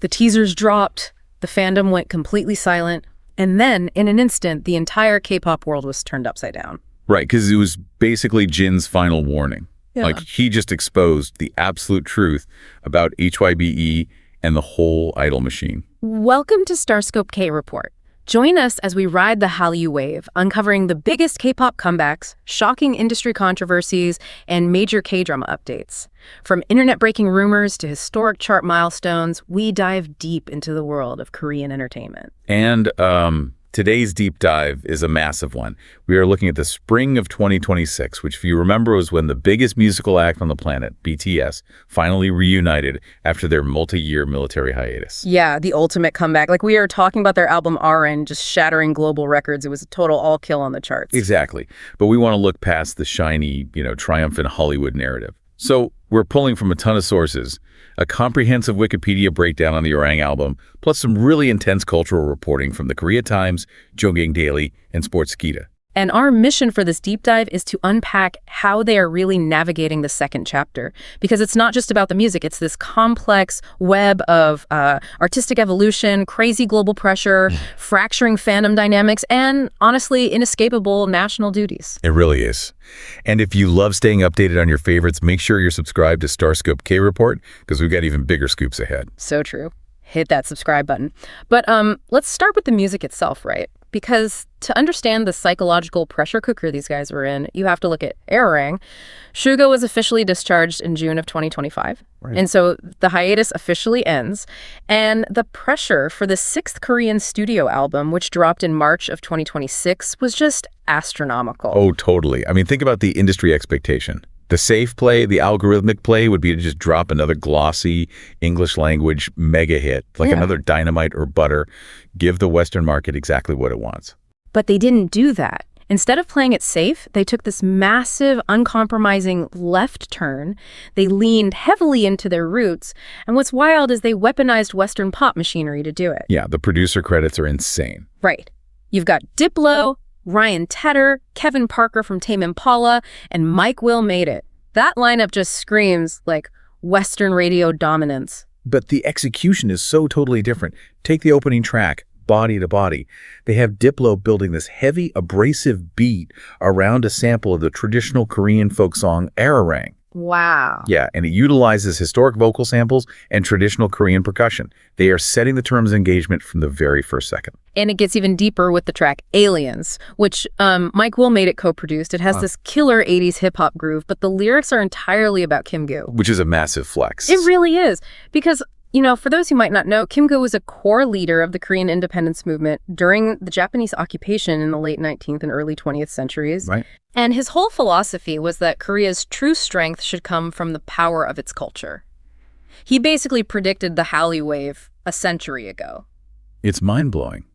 The teasers dropped, the fandom went completely silent, and then, in an instant, the entire K-pop world was turned upside down. Right, because it was basically JIN'S final warning. Yeah. Like, he just exposed the absolute truth about HYBE and the whole idol machine. Welcome to Starscope K Report. Join us as we ride the Hallyu wave, uncovering the biggest K-pop comebacks, shocking industry controversies, and major K-drama updates. From internet-breaking rumors to historic chart milestones, we dive deep into the world of Korean entertainment. And today's deep dive is a massive one. We are looking at the spring of 2026, which, if you remember, was when the biggest musical act on the planet, BTS, finally reunited after their multi-year military hiatus. Yeah, the ultimate comeback. Like, we are talking about their album Arirang just shattering global records. It was a total all-kill on the charts. Exactly. But we want to look past the shiny, triumphant Hollywood narrative. So we're pulling from a ton of sources, a comprehensive Wikipedia breakdown on the Arirang album, plus some really intense cultural reporting from the Korea Times, Jogang Daily, and Sportskita. And our mission for this deep dive is to unpack how they are really navigating the second chapter. Because it's not just about the music, it's this complex web of artistic evolution, crazy global pressure, fracturing fandom dynamics, and, honestly, inescapable national duties. It really is. And if you love staying updated on your favorites, make sure you're subscribed to Starscope K Report, because we've got even bigger scoops ahead. So true. Hit that subscribe button. But let's start with the music itself, right? Because to understand the psychological pressure cooker these guys were in, you have to look at Arirang. Suga was officially discharged in June of 2025. Right. And so the hiatus officially ends. And the pressure for the sixth Korean studio album, which dropped in March of 2026, was just astronomical. Oh, totally. I mean, think about the industry expectation. The safe play, the algorithmic play would be to just drop another glossy English language mega hit, like another Dynamite or Butter, give the Western market exactly what it wants. But they didn't do that. Instead of playing it safe, they took this massive, uncompromising left turn. They leaned heavily into their roots. And what's wild is they weaponized Western pop machinery to do it. Yeah, the producer credits are insane. Right. You've got Diplo, Ryan Tedder, Kevin Parker from Tame Impala, and Mike Will Made It. That lineup just screams like Western radio dominance. But the execution is so totally different. Take the opening track, Body to Body. They have Diplo building this heavy, abrasive beat around a sample of the traditional Korean folk song Arirang. Wow. Yeah, and it utilizes historic vocal samples and traditional Korean percussion. They are setting the terms of engagement from the very first second. And it gets even deeper with the track Aliens, which Mike Will Made It co-produced. It has this killer 80s hip-hop groove, but the lyrics are entirely about Kim Goo. Which is a massive flex. It really is. Because, for those who might not know, Kim Goo was a core leader of the Korean independence movement during the Japanese occupation in the late 19th and early 20th centuries. Right. And his whole philosophy was that Korea's true strength should come from the power of its culture. He basically predicted the Hallyu wave a century ago. It's mind-blowing.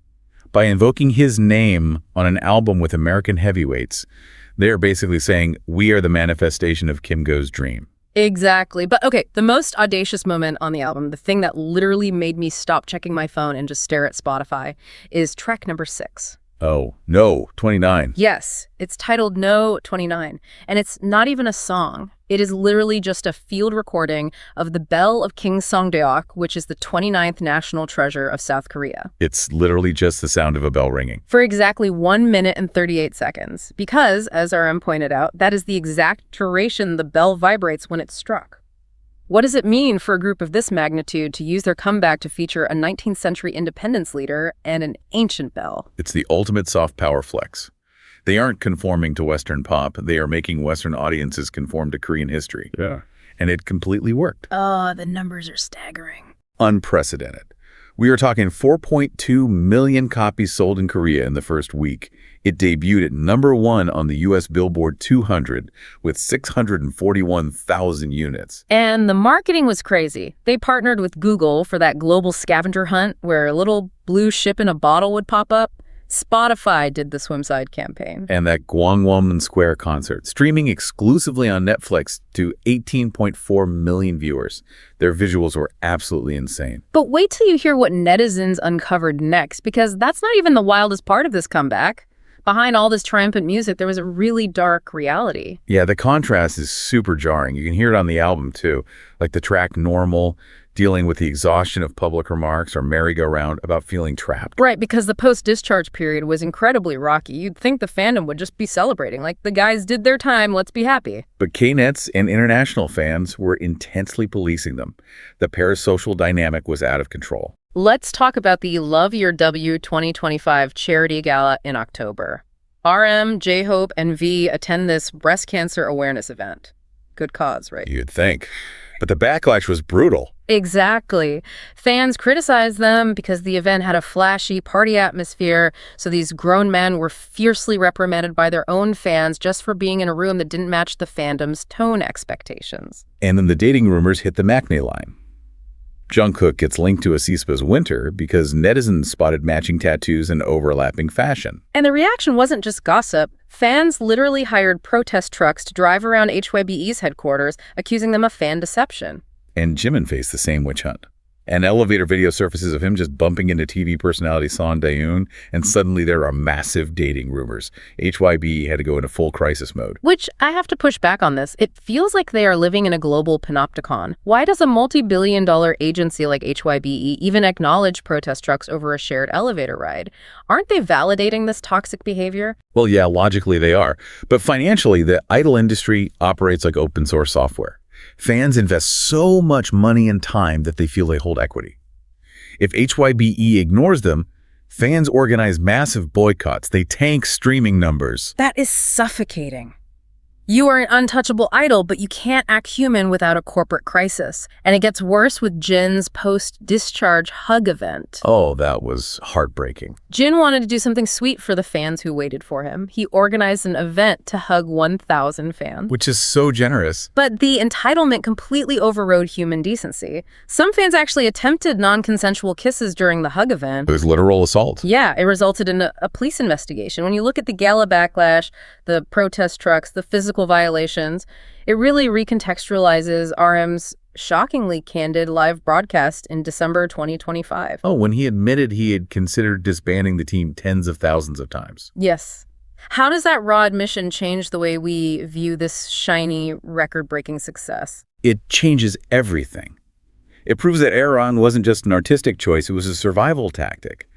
By invoking his name on an album with American heavyweights, they're basically saying, we are the manifestation of Kim Goo's dream. Exactly. But okay, the most audacious moment on the album, the thing that literally made me stop checking my phone and just stare at Spotify, is track number 6. Oh, No, 29. Yes, it's titled No 29, and it's not even a song. It is literally just a field recording of the Bell of King Songdeok, which is the 29th national treasure of South Korea. It's literally just the sound of a bell ringing. For exactly 1 minute and 38 seconds, because, as RM pointed out, that is the exact duration the bell vibrates when it's struck. What does it mean for a group of this magnitude to use their comeback to feature a 19th century independence leader and an ancient bell? It's the ultimate soft power flex. They aren't conforming to Western pop. They are making Western audiences conform to Korean history. Yeah. And it completely worked. Oh, the numbers are staggering. Unprecedented. We are talking 4.2 million copies sold in Korea in the first week. It debuted at #1 on the U.S. Billboard 200 with 641,000 units. And the marketing was crazy. They partnered with Google for that global scavenger hunt where a little blue ship in a bottle would pop up. Spotify did the Swimside campaign. And that Gwanghwamun Square concert, streaming exclusively on Netflix to 18.4 million viewers. Their visuals were absolutely insane. But wait till you hear what netizens uncovered next, because that's not even the wildest part of this comeback. Behind all this triumphant music, there was a really dark reality. Yeah, the contrast is super jarring. You can hear it on the album, too. Like the track Normal dealing with the exhaustion of public remarks or merry-go-round about feeling trapped. Right, because the post-discharge period was incredibly rocky. You'd think the fandom would just be celebrating, like the guys did their time, let's be happy. But K-Nets and international fans were intensely policing them. The parasocial dynamic was out of control. Let's talk about the Love Your W 2025 charity gala in October. RM, J-Hope, and V attend this breast cancer awareness event. Good cause, right? You'd think. But the backlash was brutal. Exactly. Fans criticized them because the event had a flashy party atmosphere, so these grown men were fiercely reprimanded by their own fans just for being in a room that didn't match the fandom's tone expectations. And then the dating rumors hit the Maknae line. Jungkook gets linked to aespa's Winter because netizens spotted matching tattoos and overlapping fashion. And the reaction wasn't just gossip. Fans literally hired protest trucks to drive around HYBE's headquarters, accusing them of fan deception. And Jimin faced the same witch hunt. An elevator video surfaces of him just bumping into TV personality Son Daeun, and suddenly there are massive dating rumors. HYBE had to go into full crisis mode. Which, I have to push back on this, it feels like they are living in a global panopticon. Why does a multi-billion-dollar agency like HYBE even acknowledge protest trucks over a shared elevator ride? Aren't they validating this toxic behavior? Well, yeah, logically they are. But financially, the idol industry operates like open source software. Fans invest so much money and time that they feel they hold equity. If HYBE ignores them, fans organize massive boycotts. They tank streaming numbers. That is suffocating. You are an untouchable idol, but you can't act human without a corporate crisis. And it gets worse with JIN'S post-discharge hug event. Oh, that was heartbreaking. Jin wanted to do something sweet for the fans who waited for him. He organized an event to hug 1,000 fans. Which is so generous. But the entitlement completely overrode human decency. Some fans actually attempted non-consensual kisses during the hug event. It was literal assault. Yeah, it resulted in a police investigation. When you look at the gala backlash, the protest trucks, the physical violations, it really recontextualizes RM's shockingly candid live broadcast in December 2025. Oh, when he admitted he had considered disbanding the team tens of thousands of times. Yes. How does that raw admission change the way we view this shiny, record-breaking success? It changes everything. It proves that Arirang wasn't just an artistic choice, it was a survival tactic.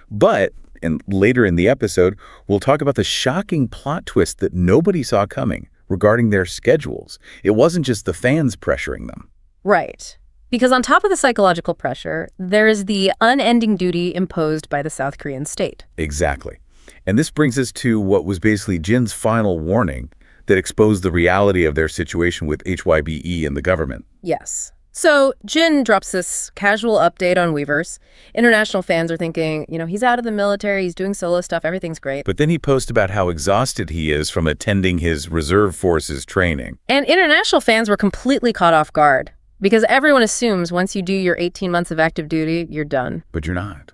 But, and later in the episode, we'll talk about the shocking plot twist that nobody saw coming regarding their schedules. It wasn't just the fans pressuring them. Right. Because on top of the psychological pressure, there is the unending duty imposed by the South Korean state. Exactly. And this brings us to what was basically Jin's final warning that exposed the reality of their situation with HYBE and the government. Yes. So Jin drops this casual update on Weverse. International fans are thinking, he's out of the military, he's doing solo stuff, everything's great. But then he posts about how exhausted he is from attending his reserve forces training. And international fans were completely caught off guard because everyone assumes once you do your 18 months of active duty, you're done. But you're not.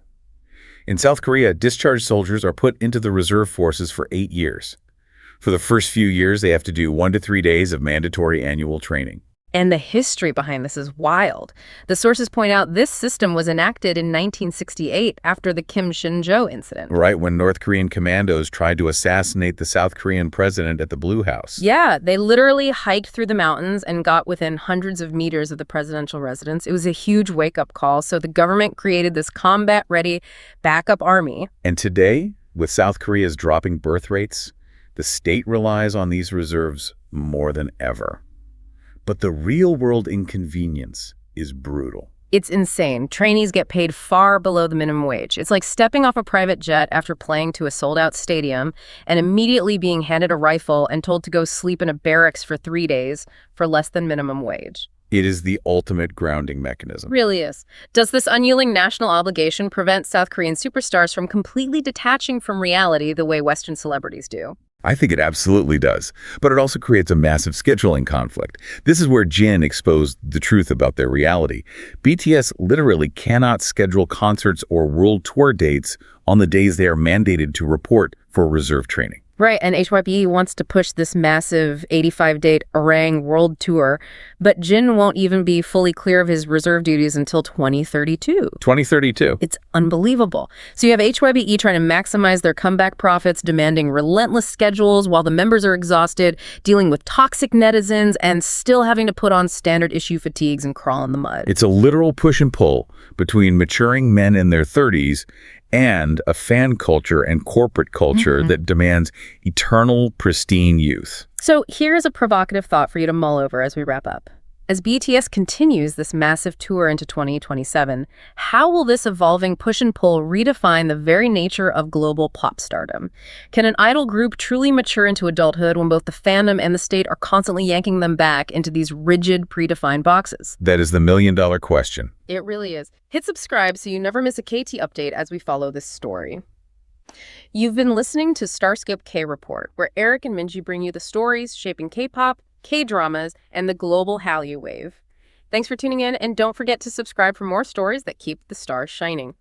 In South Korea, discharged soldiers are put into the reserve forces for 8 years. For the first few years, they have to do 1 to 3 days of mandatory annual training. And the history behind this is wild. The sources point out this system was enacted in 1968 after the Kim Shin-jo incident. Right, when North Korean commandos tried to assassinate the South Korean president at the Blue House. Yeah, they literally hiked through the mountains and got within hundreds of meters of the presidential residence. It was a huge wake-up call, so the government created this combat-ready backup army. And today, with South Korea's dropping birth rates, the state relies on these reserves more than ever. But the real-world inconvenience is brutal. It's insane. Trainees get paid far below the minimum wage. It's like stepping off a private jet after playing to a sold-out stadium and immediately being handed a rifle and told to go sleep in a barracks for 3 days for less than minimum wage. It is the ultimate grounding mechanism. Really is. Does this unyielding national obligation prevent South Korean superstars from completely detaching from reality the way Western celebrities do? I think it absolutely does, but it also creates a massive scheduling conflict. This is where Jin exposed the truth about their reality. BTS literally cannot schedule concerts or world tour dates on the days they are mandated to report for reserve training. Right, and HYBE wants to push this massive 85-date Arirang world tour, but Jin won't even be fully clear of his reserve duties until 2032. 2032. It's unbelievable. So you have HYBE trying to maximize their comeback profits, demanding relentless schedules while the members are exhausted, dealing with toxic netizens, and still having to put on standard issue fatigues and crawl in the mud. It's a literal push and pull between maturing men in their 30s and a fan culture and corporate culture that demands eternal, pristine youth. So here's a provocative thought for you to mull over as we wrap up. As BTS continues this massive tour into 2027, how will this evolving push and pull redefine the very nature of global pop stardom? Can an idol group truly mature into adulthood when both the fandom and the state are constantly yanking them back into these rigid, predefined boxes? That is the million-dollar question. It really is. Hit subscribe so you never miss a KT update as we follow this story. You've been listening to Starscope K Report, where Eric and Minji bring you the stories shaping K-pop, K-dramas, and the global Hallyu wave. Thanks for tuning in, and don't forget to subscribe for more stories that keep the stars shining.